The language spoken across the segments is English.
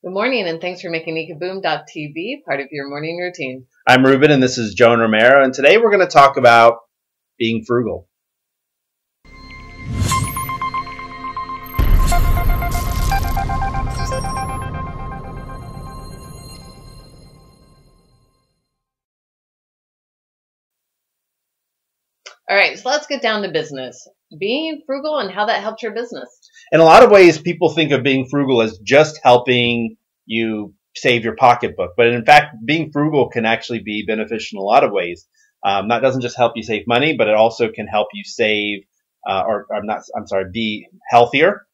Good morning, and thanks for making ekaboom.tv part of your morning routine. I'm Ruben, and this is Joan Romero, and today we're going to talk about being frugal. All right, so let's get down to business. Being frugal and how that helped your business. In a lot of ways, people think of being frugal as just helping you save your pocketbook. But in fact, being frugal can actually be beneficial in a lot of ways. That doesn't just help you save money, but it also can help you be healthier.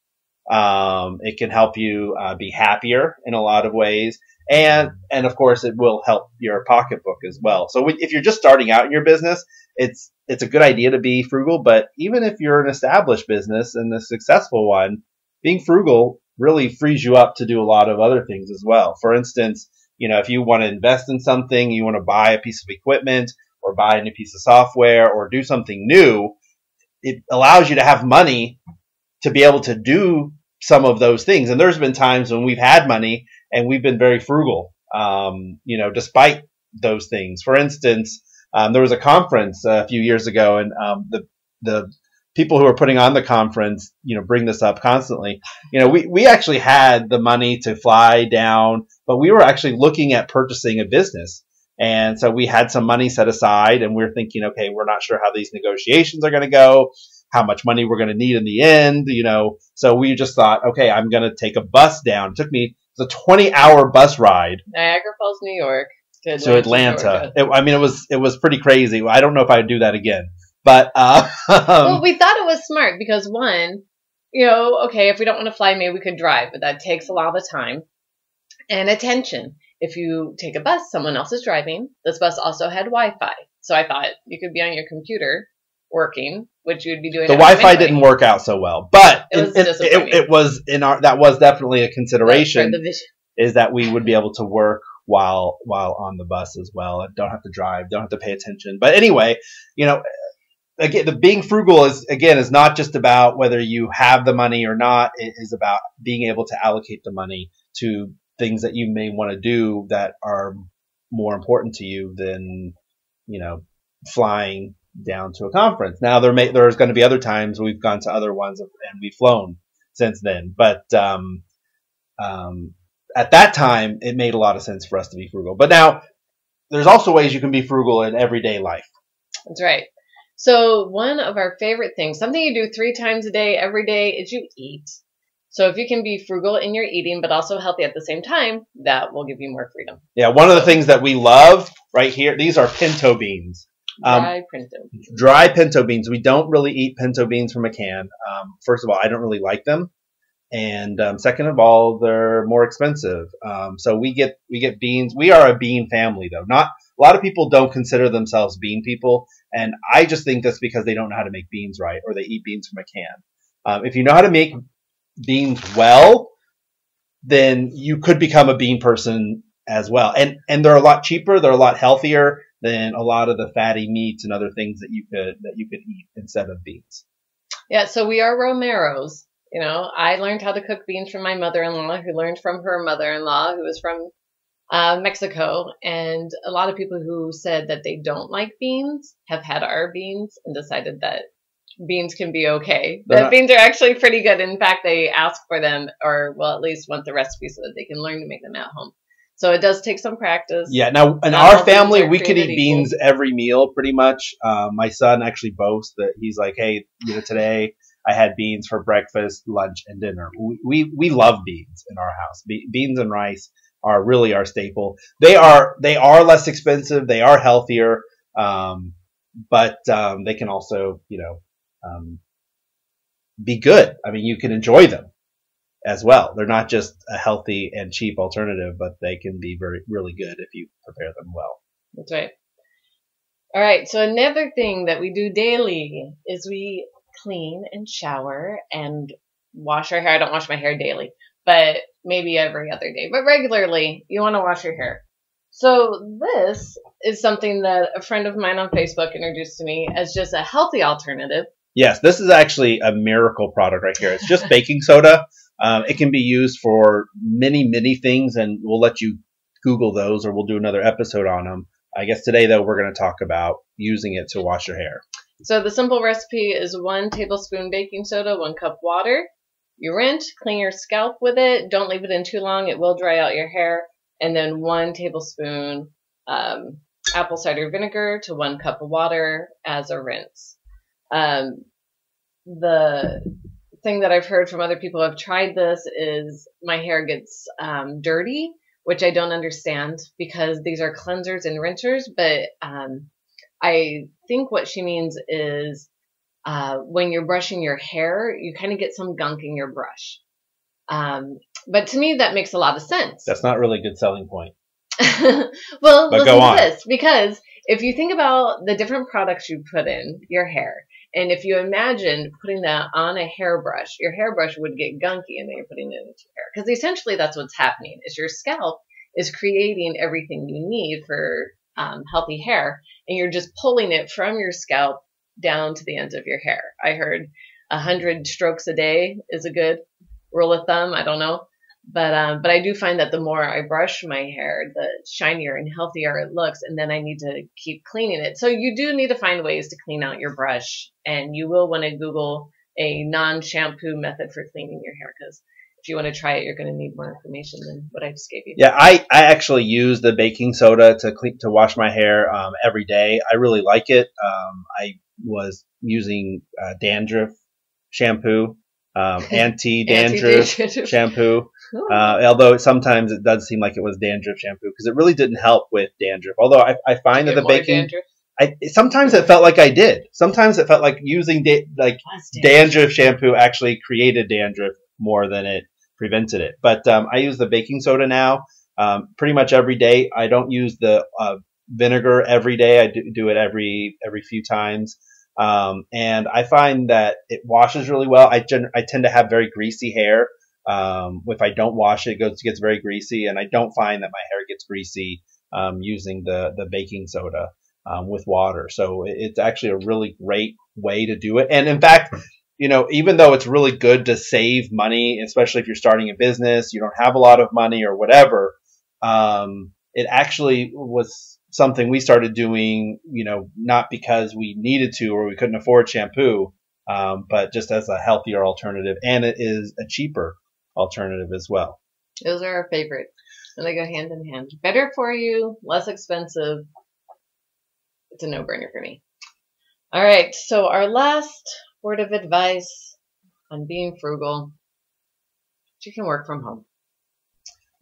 It can help you be happier in a lot of ways. And of course, it will help your pocketbook as well. So if you're just starting out in your business, it's a good idea to be frugal. But even if you're an established business and a successful one, being frugal really frees you up to do a lot of other things as well. For instance, if you want to invest in something, you want to buy a piece of equipment or buy a new piece of software or do something new, it allows you to have money to be able to do some of those things. And there's been times when we've had money and we've been very frugal, despite those things. For instance, there was a conference a few years ago, and the people who are putting on the conference, bring this up constantly. We actually had the money to fly down, but we were actually looking at purchasing a business. And so we had some money set aside, and we're thinking, okay, we're not sure how these negotiations are going to go, how much money we're going to need in the end, So we just thought, okay, I'm going to take a bus down. It was a 20-hour bus ride. Niagara Falls, New York. To Atlanta. It was pretty crazy. I don't know if I'd do that again. But well, we thought it was smart because one, okay, if we don't want to fly, maybe we could drive, but that takes a lot of time and attention. If you take a bus, someone else is driving. This bus also had Wi-Fi, so I thought you could be on your computer working, which you would be doing. The Wi-Fi didn't work out so well, but that was definitely a consideration. The vision is that we would be able to work while on the bus as well, and don't have to drive, don't have to pay attention. But anyway, again, the being frugal is not just about whether you have the money or not. It is about being able to allocate the money to things that you may want to do that are more important to you than, flying down to a conference. Now there's going to be other times we've gone to other ones and we've flown since then, but at that time it made a lot of sense for us to be frugal. But now there's also ways you can be frugal in everyday life. That's right. So one of our favorite things, something you do 3 times a day, every day, is you eat. So if you can be frugal in your eating, but also healthy at the same time, that will give you more freedom. Yeah, one of the things that we love right here, these are pinto beans. Dry pinto beans. We don't really eat pinto beans from a can. First of all, I don't really like them. And second of all, they're more expensive. So we get beans. We are a bean family, though. Not a lot of people don't consider themselves bean people. And I just think that's because they don't know how to make beans right, or they eat beans from a can. If you know how to make beans well, then you could become a bean person as well. And they're a lot cheaper. They're a lot healthier than a lot of the fatty meats and other things that you could eat instead of beans. Yeah. So we are Romeros. I learned how to cook beans from my mother-in-law, who learned from her mother-in-law, who was from Mexico. And a lot of people who said that they don't like beans have had our beans and decided that beans can be okay. Beans are actually pretty good. In fact, they ask for them, or at least want the recipe so that they can learn to make them at home. So it does take some practice. Yeah. Now, in our family, we could eat beans every meal pretty much. My son actually boasts that he's like, hey, today I had beans for breakfast, lunch, and dinner. We love beans in our house. Beans and rice are really our staple. They are less expensive. They are healthier, but they can also be good. I mean, you can enjoy them as well. They're not just a healthy and cheap alternative, but they can be really good if you prepare them well. That's right. All right. So another thing that we do daily is we clean and shower and wash our hair. I don't wash my hair daily, but maybe every other day. But regularly, you want to wash your hair. So this is something that a friend of mine on Facebook introduced to me as just a healthy alternative. Yes, this is actually a miracle product right here. It's just baking soda. It can be used for many, many things, and we'll let you Google those, or we'll do another episode on them. I guess today, though, we're going to talk about using it to wash your hair. So the simple recipe is 1 tablespoon baking soda, 1 cup water. You rinse, clean your scalp with it. Don't leave it in too long. It will dry out your hair. And then 1 tablespoon apple cider vinegar to 1 cup of water as a rinse. The thing that I've heard from other people who have tried this is my hair gets dirty, which I don't understand because these are cleansers and rinsers. But I think what she means is when you're brushing your hair, you kind of get some gunk in your brush. But to me, that makes a lot of sense. That's not really a good selling point. Well, listen to this, because if you think about the different products you put in your hair, and if you imagine putting that on a hairbrush, your hairbrush would get gunky and then you're putting it into your hair. Because essentially that's what's happening, is your scalp is creating everything you need for healthy hair, and you're just pulling it from your scalp down to the ends of your hair. I heard 100 strokes a day is a good rule of thumb. I don't know. But I do find that the more I brush my hair, the shinier and healthier it looks, and then I need to keep cleaning it. So you do need to find ways to clean out your brush, and you will want to Google a non-shampoo method for cleaning your hair, because if you want to try it, you're going to need more information than what I just gave you. Yeah, I actually use the baking soda to wash my hair every day. I really like it. I was using dandruff shampoo, anti-dandruff shampoo. Although sometimes it does seem like it was dandruff shampoo, because it really didn't help with dandruff. Although I find that the baking, sometimes it felt like I did. Sometimes it felt like using dandruff shampoo actually created dandruff more than it prevented it. But I use the baking soda now pretty much every day. I don't use the vinegar every day. I do it every few times. And I find that it washes really well. I tend to have very greasy hair. If I don't wash it, it gets very greasy, and I don't find that my hair gets greasy using the baking soda with water. So it's actually a really great way to do it. And in fact, even though it's really good to save money, especially if you're starting a business, you don't have a lot of money or whatever, it actually was something we started doing, not because we needed to or we couldn't afford shampoo, but just as a healthier alternative, and it is a cheaper alternative as well. Those are our favorites, and they go hand in hand. Better for you, less expensive. It's a no-brainer for me. All right, so our last word of advice on being frugal: you can work from home.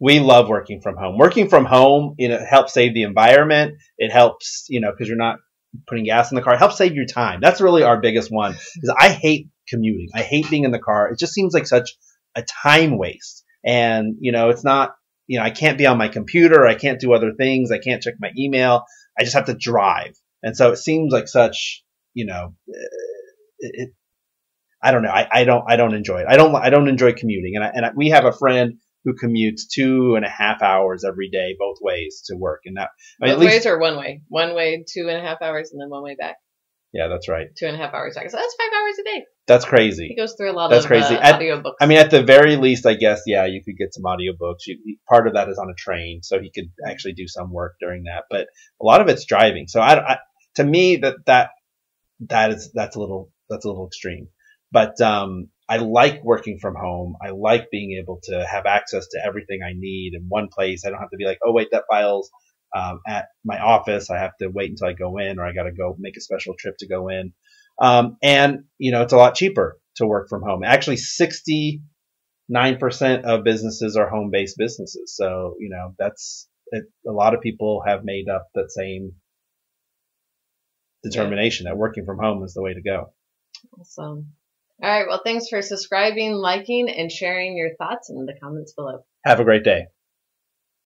We love working from home. Working from home, helps save the environment. It helps, because you're not putting gas in the car. It helps save your time. That's really our biggest one. Because I hate commuting. I hate being in the car. It just seems like such a time waste. And it's not. I can't be on my computer. I can't do other things. I can't check my email. I just have to drive. And so it seems like such. I don't know. I don't enjoy it. I don't enjoy commuting. And we have a friend who commutes 2.5 hours every day, both ways to work. And that, both ways or one way? One way, 2.5 hours, and then one way back. Yeah, that's right. 2.5 hours back. So that's 5 hours a day. That's crazy. He goes through a lot of audiobooks. At the very least, I guess, yeah, you could get some audiobooks. Part of that is on a train, so he could actually do some work during that. But a lot of it's driving. So to me, that's a little extreme. But I like working from home. I like being able to have access to everything I need in one place. I don't have to be like, oh, wait, that file's at my office. I have to wait until I go in, or I got to go make a special trip to go in. And it's a lot cheaper to work from home. Actually, 69% of businesses are home-based businesses. So, that's it. A lot of people have made up that same determination that working from home is the way to go. Awesome. All right. Well, thanks for subscribing, liking, and sharing your thoughts in the comments below. Have a great day.